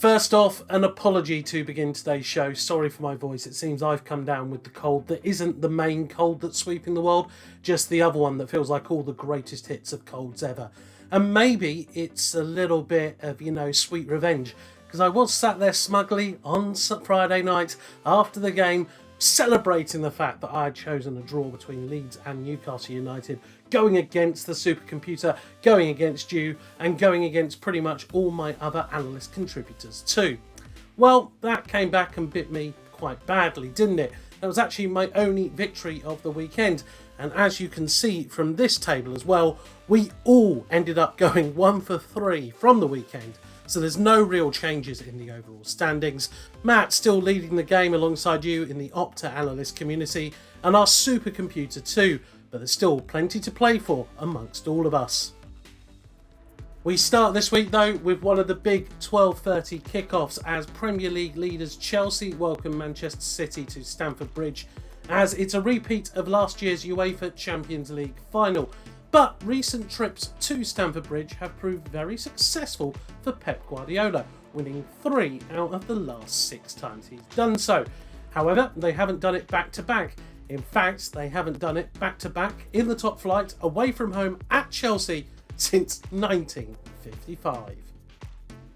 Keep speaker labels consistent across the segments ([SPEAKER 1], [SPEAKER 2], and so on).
[SPEAKER 1] First off, an apology to begin today's show. Sorry for my voice. It seems I've come down with the cold that isn't the main cold that's sweeping the world, just the other one that feels like all the greatest hits of colds ever. And maybe it's a little bit of, sweet revenge, because I was sat there smugly on Friday night after the game, celebrating the fact that I had chosen a draw between Leeds and Newcastle United, going against the supercomputer, going against you, and going against pretty much all my other analyst contributors too. Well, that came back and bit me quite badly, didn't it? That was actually my only victory of the weekend, and as you can see from this table as well, we all ended up going 1 for 3 from the weekend. So there's no real changes in the overall standings. Matt still leading the game alongside you in the Opta Analyst community, and our supercomputer too, but there's still plenty to play for amongst all of us. We start this week though with one of the big 12:30 kickoffs as Premier League leaders Chelsea welcome Manchester City to Stamford Bridge, as it's a repeat of last year's UEFA Champions League final. But recent trips to Stamford Bridge have proved very successful for Pep Guardiola, winning 3 out of the last 6 times he's done so. However, they haven't done it back-to-back. In fact, they haven't done it back-to-back in the top flight away from home at Chelsea since 1955.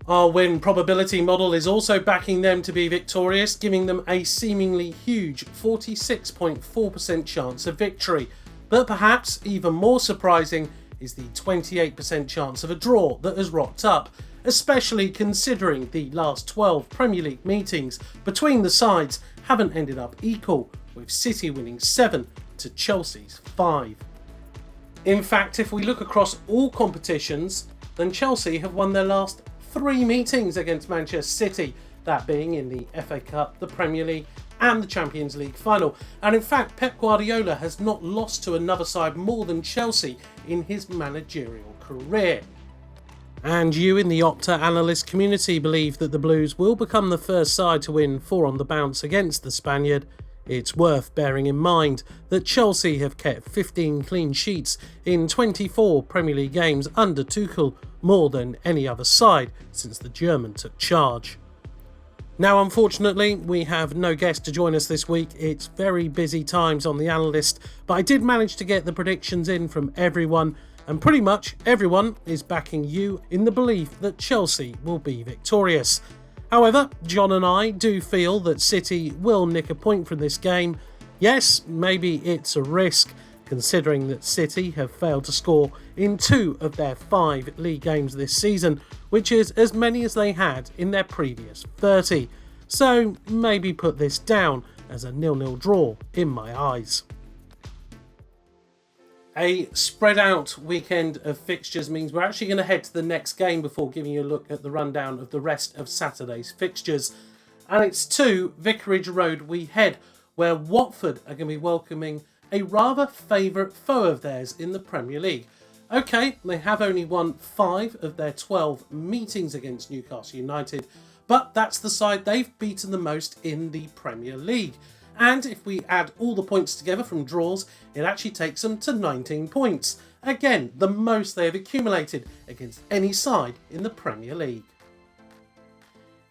[SPEAKER 1] Our win probability model is also backing them to be victorious, giving them a seemingly huge 46.4% chance of victory. But perhaps even more surprising is the 28% chance of a draw that has rocked up, especially considering the last 12 Premier League meetings between the sides haven't ended up equal, with City winning 7 to Chelsea's 5. In fact, if we look across all competitions, then Chelsea have won their last 3 meetings against Manchester City, that being in the FA Cup, the Premier League and the Champions League final. And in fact, Pep Guardiola has not lost to another side more than Chelsea in his managerial career. And you in the Opta Analyst community believe that the Blues will become the first side to win 4 on the bounce against the Spaniard. It's worth bearing in mind that Chelsea have kept 15 clean sheets in 24 Premier League games under Tuchel, more than any other side since the German took charge. Now, unfortunately, we have no guest to join us this week. It's very busy times on the Analyst, but I did manage to get the predictions in from everyone, and pretty much everyone is backing you in the belief that Chelsea will be victorious. However, John and I do feel that City will nick a point from this game. Yes, maybe it's a risk, considering that City have failed to score in 2 of their 5 league games this season, which is as many as they had in their previous 30. So maybe put this down as a 0-0 draw in my eyes. A spread out weekend of fixtures means we're actually going to head to the next game before giving you a look at the rundown of the rest of Saturday's fixtures. And it's to Vicarage Road we head, where Watford are going to be welcoming a rather favourite foe of theirs in the Premier League. Okay, they have only won 5 of their 12 meetings against Newcastle United, but that's the side they've beaten the most in the Premier League. And if we add all the points together from draws, it actually takes them to 19 points. Again, the most they have accumulated against any side in the Premier League.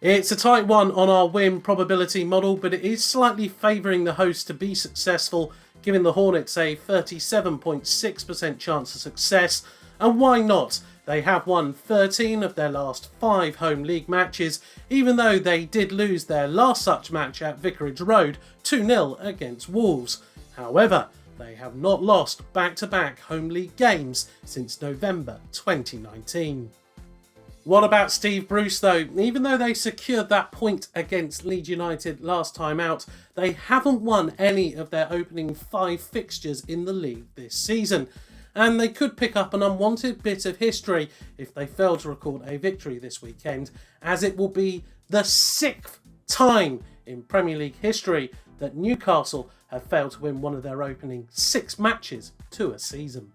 [SPEAKER 1] It's a tight one on our win probability model, but it is slightly favouring the host to be successful, giving the Hornets a 37.6% chance of success. And why not? They have won 13 of their last 5 home league matches, even though they did lose their last such match at Vicarage Road 2-0 against Wolves. However, they have not lost back-to-back home league games since November 2019. What about Steve Bruce though? Even though they secured that point against Leeds United last time out, they haven't won any of their opening 5 fixtures in the league this season. And they could pick up an unwanted bit of history if they fail to record a victory this weekend, as it will be the 6th time in Premier League history that Newcastle have failed to win one of their opening 6 matches to a season.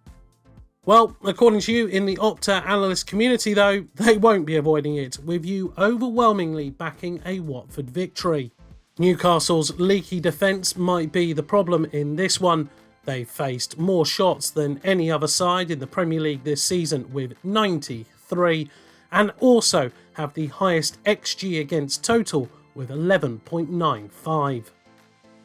[SPEAKER 1] Well, according to you in the Opta Analyst community though, they won't be avoiding it, with you overwhelmingly backing a Watford victory. Newcastle's leaky defence might be the problem in this one. They've faced more shots than any other side in the Premier League this season with 93, and also have the highest XG against total with 11.95.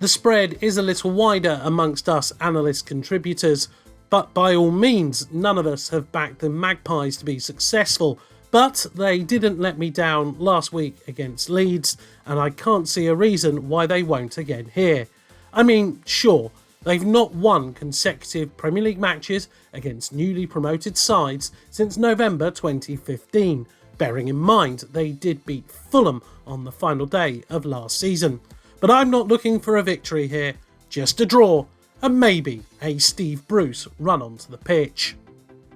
[SPEAKER 1] The spread is a little wider amongst us analyst contributors, but by all means none of us have backed the Magpies to be successful, but they didn't let me down last week against Leeds, and I can't see a reason why they won't again here. I mean, sure, they've not won consecutive Premier League matches against newly promoted sides since November 2015, bearing in mind they did beat Fulham on the final day of last season. But I'm not looking for a victory here, just a draw, and maybe a Steve Bruce run onto the pitch.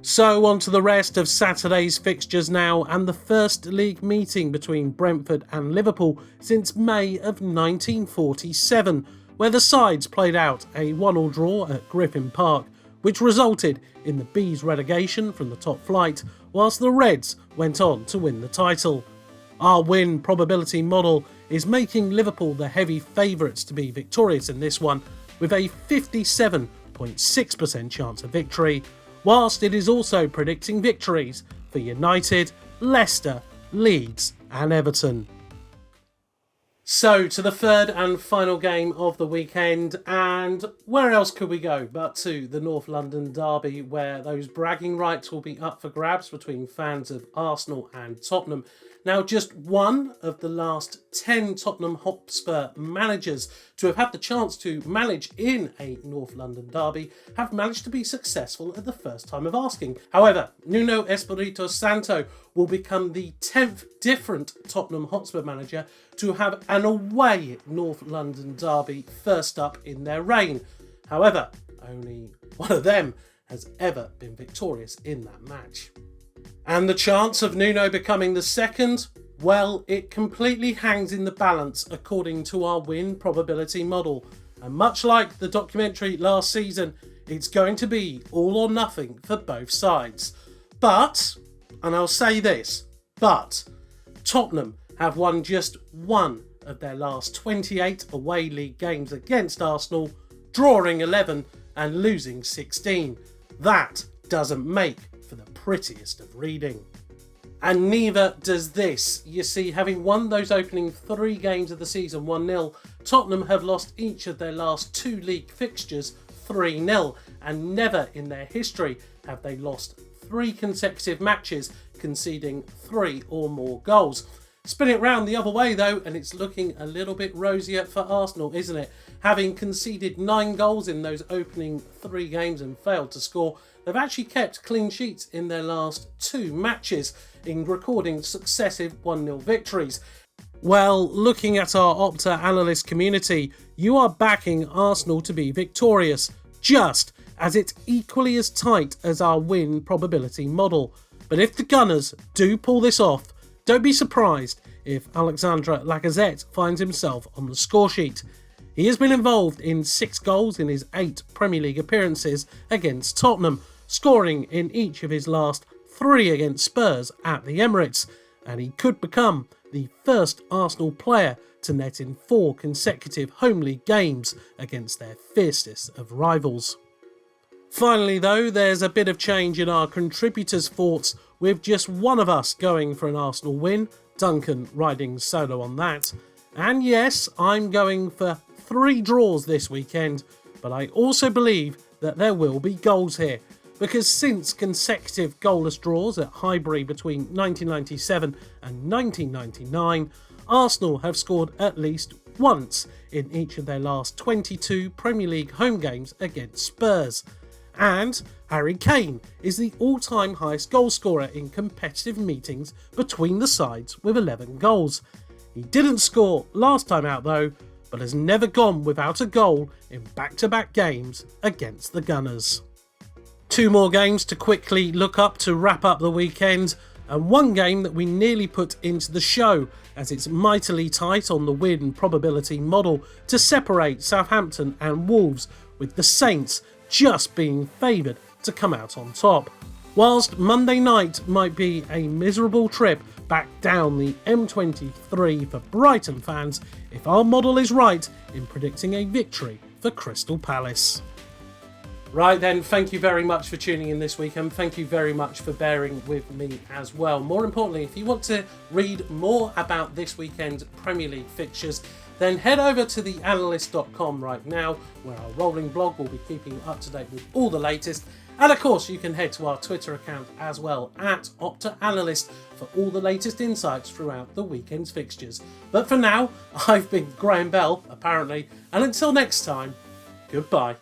[SPEAKER 1] So on to the rest of Saturday's fixtures now, and the first league meeting between Brentford and Liverpool since May of 1947, where the sides played out a 1-1 draw at Griffin Park, which resulted in the Bees' relegation from the top flight, whilst the Reds went on to win the title. Our win probability model is making Liverpool the heavy favourites to be victorious in this one, with a 57.6% chance of victory, whilst it is also predicting victories for United, Leicester, Leeds and Everton. So to the third and final game of the weekend, and where else could we go but to the North London derby, where those bragging rights will be up for grabs between fans of Arsenal and Tottenham. Now, just one of the last 10 Tottenham Hotspur managers to have had the chance to manage in a North London derby have managed to be successful at the first time of asking. However, Nuno Espirito Santo will become the 10th different Tottenham Hotspur manager to have an away North London derby first up in their reign. However, only one of them has ever been victorious in that match. And the chance of Nuno becoming the second? Well, it completely hangs in the balance according to our win probability model. And much like the documentary last season, it's going to be all or nothing for both sides. But, and I'll say this, but Tottenham have won just one of their last 28 away league games against Arsenal, drawing 11 and losing 16. That doesn't make for the prettiest of reading. And neither does this. You see, having won those opening 3 games of the season 1-0, Tottenham have lost each of their last 2 league fixtures 3-0, and never in their history have they lost 3 consecutive matches conceding 3 or more goals. Spin it round the other way though, and it's looking a little bit rosier for Arsenal, isn't it? Having conceded 9 goals in those opening 3 games and failed to score, they've actually kept clean sheets in their last 2 matches, in recording successive 1-0 victories. Well, looking at our Opta analyst community, you are backing Arsenal to be victorious, just as it's equally as tight as our win probability model. But if the Gunners do pull this off, don't be surprised if Alexandre Lacazette finds himself on the score sheet. He has been involved in 6 goals in his 8 Premier League appearances against Tottenham, scoring in each of his last 3 against Spurs at the Emirates, and he could become the first Arsenal player to net in 4 consecutive home league games against their fiercest of rivals. Finally though, there's a bit of change in our contributors' thoughts, with just one of us going for an Arsenal win, Duncan riding solo on that. And yes, I'm going for 3 draws this weekend, but I also believe that there will be goals here, because since consecutive goalless draws at Highbury between 1997 and 1999, Arsenal have scored at least once in each of their last 22 Premier League home games against Spurs. And Harry Kane is the all-time highest goal scorer in competitive meetings between the sides with 11 goals. He didn't score last time out though, but has never gone without a goal in back-to-back games against the Gunners. 2 more games to quickly look up to wrap up the weekend, and one game that we nearly put into the show, as it's mightily tight on the win probability model to separate Southampton and Wolves, with the Saints just being favoured to come out on top. Whilst Monday night might be a miserable trip back down the M23 for Brighton fans, if our model is right in predicting a victory for Crystal Palace. Right then, thank you very much for tuning in this week, and thank you very much for bearing with me as well. More importantly, if you want to read more about this weekend's Premier League fixtures, then head over to the Analyst.com right now, where our rolling blog will be keeping you up to date with all the latest. And of course, you can head to our Twitter account as well, at @OptaAnalyst, for all the latest insights throughout the weekend's fixtures. But for now, I've been Graham Bell, apparently, and until next time, goodbye.